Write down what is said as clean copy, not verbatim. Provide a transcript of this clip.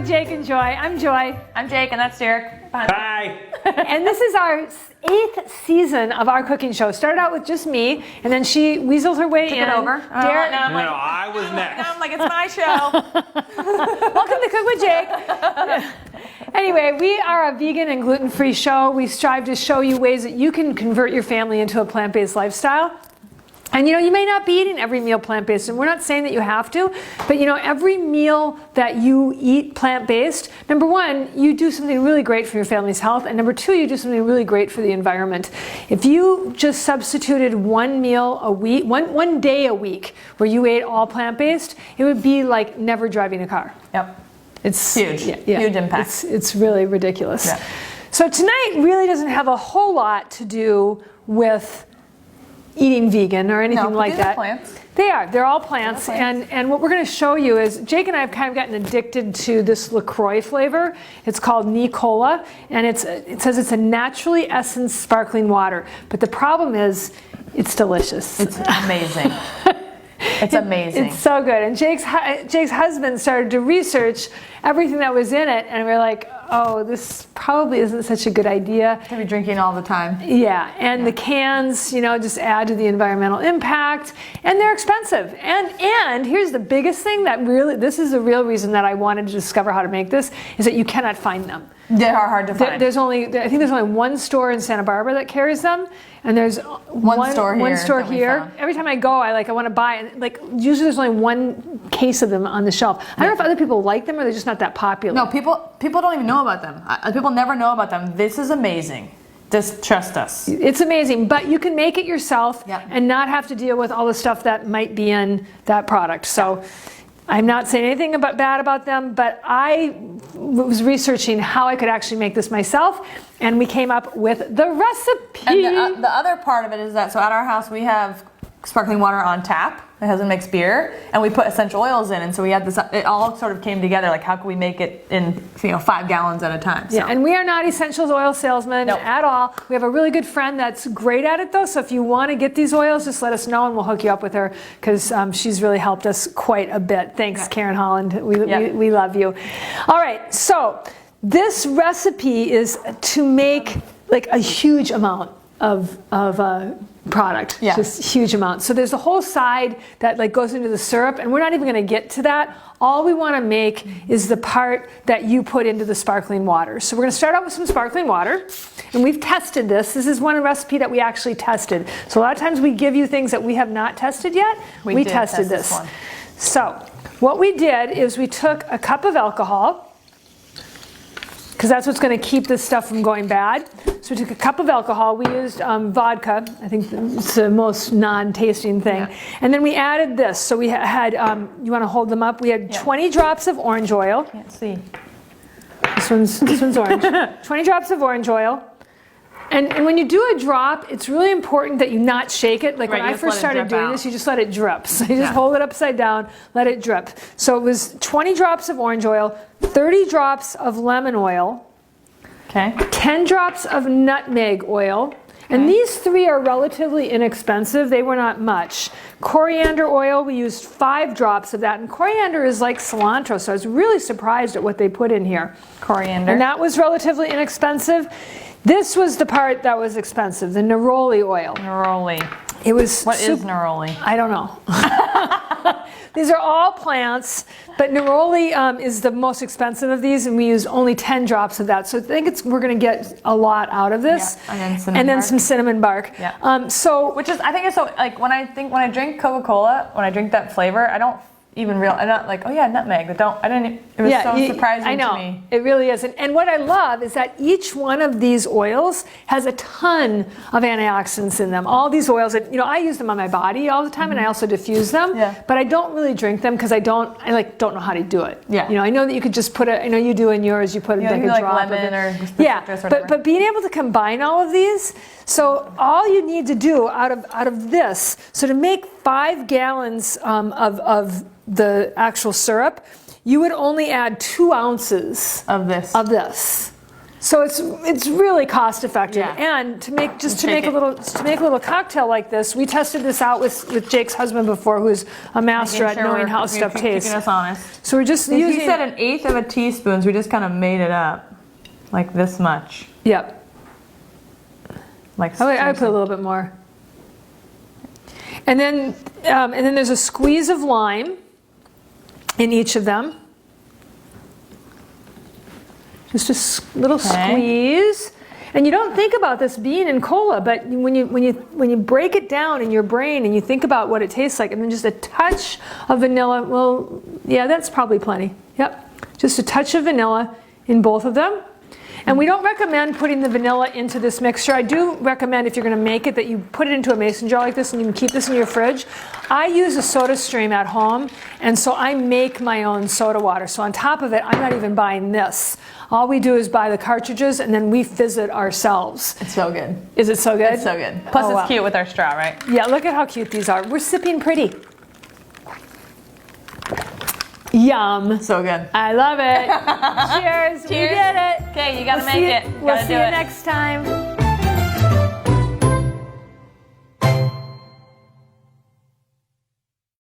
with Jake and Joy. I'm Joy. I'm Jake, and that's Derek. Hi. And this is our 8th season of our cooking show. Started out with just me, and then she weaseled her way Took in. it over. Derek, Now I'm like, I was next. now I'm like, it's my show. welcome to Cook with Jake. Anyway, we are a vegan and gluten-free show. We strive to show you ways that you can convert your family into a plant-based lifestyle. And you may not be eating every meal plant-based, and we're not saying that you have to, but every meal that you eat plant-based, number one, you do something really great for your family's health, and number two, you do something really great for the environment. If you just substituted one meal a week, one day a week, where you ate all plant-based, it would be like never driving a car. Yep. It's huge. Huge impact. It's really ridiculous. Yeah. So tonight really doesn't have a whole lot to do with eating vegan or anything like that. Are plants. They are. They're all plants. And what we're going to show you is, Jake and I have kind of gotten addicted to this LaCroix flavor. It's called Cola, and it says it's a naturally essenced sparkling water. But the problem is, it's delicious. It's amazing. It's amazing. It's so good. And Jake's husband started to research everything that was in it, and we're like, oh, this probably isn't such a good idea. To be drinking all the time. Yeah, and the cans, just add to the environmental impact, and they're expensive. And here's the biggest thing that really, this is the real reason that I wanted to discover how to make this, is that you cannot find them. They are hard to find. I think there's only one store in Santa Barbara that carries them, and there's one store here. Every time I go, I want to buy, and usually there's only one case of them on the shelf. I don't know if other people like them or they're just not that popular. No, people don't even know about them. People never know about them. This is amazing. Just trust us. It's amazing, but you can make it yourself and not have to deal with all the stuff that might be in that product. So I'm not saying anything bad about them, but I was researching how I could actually make this myself, and we came up with the recipe. And the other part of it is that, so at our house we have sparkling water on tap. My husband makes beer, and we put essential oils in, and so we had this. It all sort of came together. Like, how can we make it in 5 gallons at a time? So. Yeah, and we are not essentials oil salesmen at all. We have a really good friend that's great at it, though. So if you want to get these oils, just let us know, and we'll hook you up with her, because she's really helped us quite a bit. Thanks, Karen Holland. We love you. All right, so this recipe is to make a huge amount of product, just huge amounts. So there's a whole side that goes into the syrup, and we're not even going to get to that. All we want to make is the part that you put into the sparkling water. So we're going to start out with some sparkling water, and we've tested this. This is one recipe that we actually tested. So a lot of times we give you things that we have not tested yet. We tested this one. So what we did is we took a cup of alcohol, because that's what's going to keep this stuff from going bad. So we took a cup of alcohol. We used vodka. I think it's the most non-tasting thing. Yeah. And then we added this. So we had, you want to hold them up? We had 20 drops of orange oil. Can't see. This one's orange. 20 drops of orange oil. And when you do a drop, it's really important that you not shake it. When I first started doing this, you just let it drip. So you just hold it upside down, let it drip. So it was 20 drops of orange oil, 30 drops of lemon oil, 10 drops of nutmeg oil. And these 3 are relatively inexpensive. They were not much. Coriander oil, we used 5 drops of that. And coriander is like cilantro, so I was really surprised at what they put in here. Coriander. And that was relatively inexpensive. This was the part that was expensive, the neroli oil. Neroli. It was What is neroli? I don't know. These are all plants, but neroli is the most expensive of these, and we used only 10 drops of that. So I think we're going to get a lot out of this. Yeah, and then some cinnamon bark. Yeah. Which is, I think it's so, when I drink Coca-Cola, when I drink that flavor, I don't even I'm not like, oh yeah, nutmeg. It was so surprising to me. It really is. And what I love is that each one of these oils has a ton of antioxidants in them. All these oils, I use them on my body all the time, and I also diffuse them. Yeah. But I don't really drink them because I don't know how to do it. Yeah. I know that you could just put I know you do in yours. You put a drop lemon of it. or but being able to combine all of these. So all you need to do out of this, so to make 5 gallons of the actual syrup, you would only add 2 ounces of this. So it's really cost effective, Yeah. and to make a little cocktail like this, we tested this out with Jake's husband before, who's a master at knowing how stuff tastes. Keeping us honest. So we're just He using. said 1/8 of a teaspoon, so we just kind of made it up, like this much. Yep. Like I would put a little bit more. And then there's a squeeze of lime in each of them. Just a little squeeze. And you don't think about this being in cola, but when you break it down in your brain and you think about what it tastes like, and then just a touch of vanilla, well, yeah, that's probably plenty. Yep. Just a touch of vanilla in both of them. And we don't recommend putting the vanilla into this mixture. I do recommend, if you're going to make it, that you put it into a mason jar like this and you can keep this in your fridge. I use a soda stream at home, and so I make my own soda water. So on top of it, I'm not even buying this. All we do is buy the cartridges, and then we fizz it ourselves. It's so good. Is it so good? It's so good. Plus it's cute with our straw, right? Yeah, look at how cute these are. We're sipping pretty. Yum. So good. I love it. Cheers. Cheers. We did it. Okay, you gotta make it. We'll see you next time.